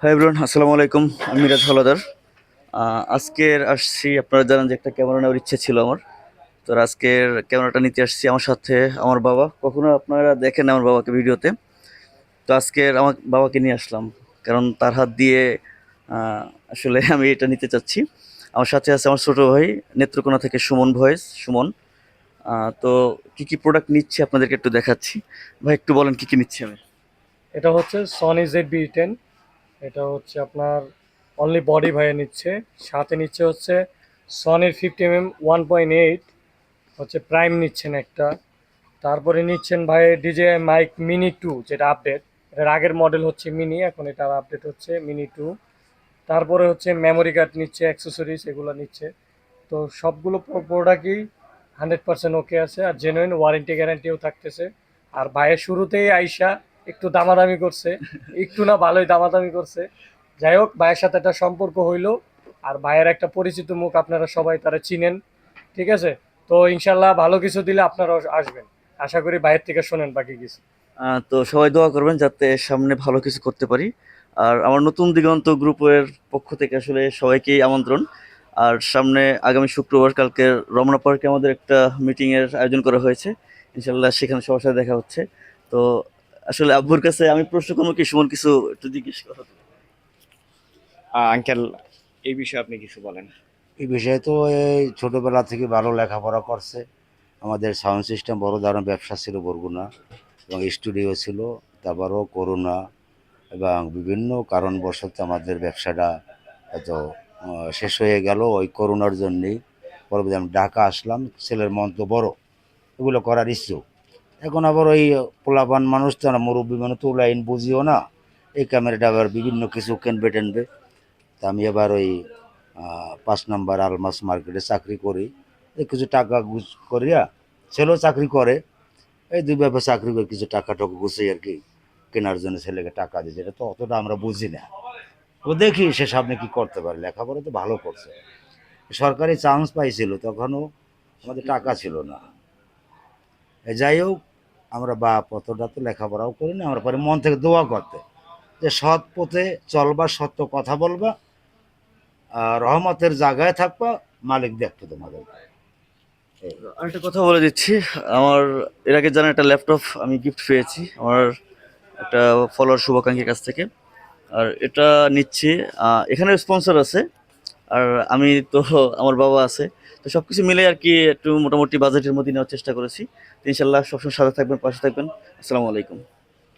Hi everyone, আসসালামু আলাইকুম। আমি মিরাজ হলাদার। আজকের আসছি, আপনারা জানেন যে একটা ক্যামেরা নেওয়ার ইচ্ছে ছিল আমার। তো আজকের ক্যামেরাটা নিতে আসছি, আমার সাথে আমার বাবা। কখনো আপনারা দেখেন আমার বাবাকে ভিডিওতে। তো আজকের আমার বাবাকে নিয়ে আসলাম, কারণ তার হাত দিয়ে আহ, আসলে আমি এটা নিতে চাচ্ছি। আমার সাথে আছে আমার ছোট ভাই, নেত্রকোনা থেকে সুমন ভয়েস, সুমন। তো কি কি প্রোডাক্ট নিচ্ছি আপনাদেরকে একটু দেখাচ্ছি। ভাই একটু বলেন কি কি নিচ্ছি আমি। এটা হচ্ছে সনি ZB-10। এটা হচ্ছে আপনার অনলি বডি ভাইয়ে নিচ্ছে। সাথে নিচ্ছে হচ্ছে সনির 50mm 1.8 হচ্ছে প্রাইম নিচ্ছেন একটা। তারপরে নিচ্ছেন ভাই DJI মাইক মিনি 2, যেটা আপডেট। এটার আগের মডেল হচ্ছে মিনি, এখন এটার আপডেট হচ্ছে মিনি 2। তারপরে হচ্ছে মেমোরি কার্ড নিচ্ছে, অ্যাক্সেসরিজ এগুলো নিচ্ছে। তো সবগুলো প্রোডাক্টই 100% ওকে আছে, আর জেনুইন ওয়ারেন্টি গ্যারান্টিও থাকতেছে। আর ভাইয়ের শুরুতেই আইসা একটু দামাদামি করছে, একটু না ভালোই দামাদামি করছে। যাই হোক, ভাইয়ের সাথে একটা সম্পর্ক হইলো, আর ভাইয়ের একটা পরিচিত মুখ, আপনারা সবাই তারা চিনেন। ঠিক আছে, তো ইনশাল্লাহ ভালো কিছু দিলে আপনারাও আসবেন। আশা করি ভাইয়ের থেকে শোনেন বাকি কিছু। তো সবাই দোয়া করবেন যাতে সামনে ভালো কিছু করতে পারি। আর আমার নতুন দিগন্ত গ্রুপের পক্ষ থেকে আসলে সবাইকেই আমন্ত্রণ। আর সামনে আগামী শুক্রবার, কালকে রমনা পার্কে আমাদের একটা মিটিং এর আয়োজন করা হয়েছে। ইনশাল্লাহ সেখানে সবার সাথে দেখা হচ্ছে। তো আসলে আব্বুর কাছে আমি প্রশ্ন করবো কি, সুমন কিছু একটু জিজ্ঞেস করা। আঙ্কেল, এই বিষয়ে আপনি কিছু বলেন। এই বিষয়ে তো এই ছোটবেলা থেকে ভালো লেখাপড়া করছে। আমাদের সাউন্ড সিস্টেম বড় ধরনের ব্যবসা ছিল বরগুনা, এবং স্টুডিও ছিল। তারপরও করোনা এবং বিভিন্ন কারণবশত আমাদের ব্যবসাটা এত শেষ হয়ে গেল ওই করোনার জন্যেই। পরবর্তী আমি ঢাকা আসলাম, ছেলের মন তো বড়, এগুলো করার ইচ্ছুক। এখন আবার ওই পোলাপান মানুষ তো না, মুরব্বী মানুষ তো লাইন বুঝিও না, এই ক্যামেরাটা আবার বিভিন্ন কিছু কেনবে টেনবে। তা আমি আবার ওই 5 নম্বর আলমাস মার্কেটে চাকরি করি। এই কিছু টাকা গুছ করিয়া, ছেলেও চাকরি করে, এই দুই ব্যাপার চাকরি করে কিছু টাকা টাকা গুছিয়ে আর কি কেনার জন্য ছেলেকে টাকা দিতে। এটা তো অতটা আমরা বুঝি না। ও দেখি সে সামনে কি করতে পারে, লেখাপড়া তো ভালো করছে, সরকারি চান্স পাইছিল, তখনও আমাদের টাকা ছিল না। যাই হোক, আমরা বাপ অতটা তো লেখাপড়াও করি না, আমরা পরে মন থেকে দোয়া করতে যে সৎ পথে চলবা, সত্য কথা বলবা, রহমতের জায়গায় থাকবা, মালিক দেখতো তোমাদের। এই আরেকটা কথা বলে দিচ্ছি, আমার এর আগে জানা একটা ল্যাপটপ আমি গিফট পেয়েছি আমার একটা ফলোয়ার শুভাকাঙ্ক্ষীর কাছ থেকে। আর এটা নিচ্ছি, এখানে স্পন্সর আছে। আর আমি তো আমার বাবা আছে। তো সবকিছু মিলে আর কি একটু মোটামুটি বাজেটের মধ্যে নেওয়ার চেষ্টা করেছি। তো ইনশাল্লাহ সবসময় সাথে থাকবেন, পাশে থাকবেন। আসসালামু আলাইকুম।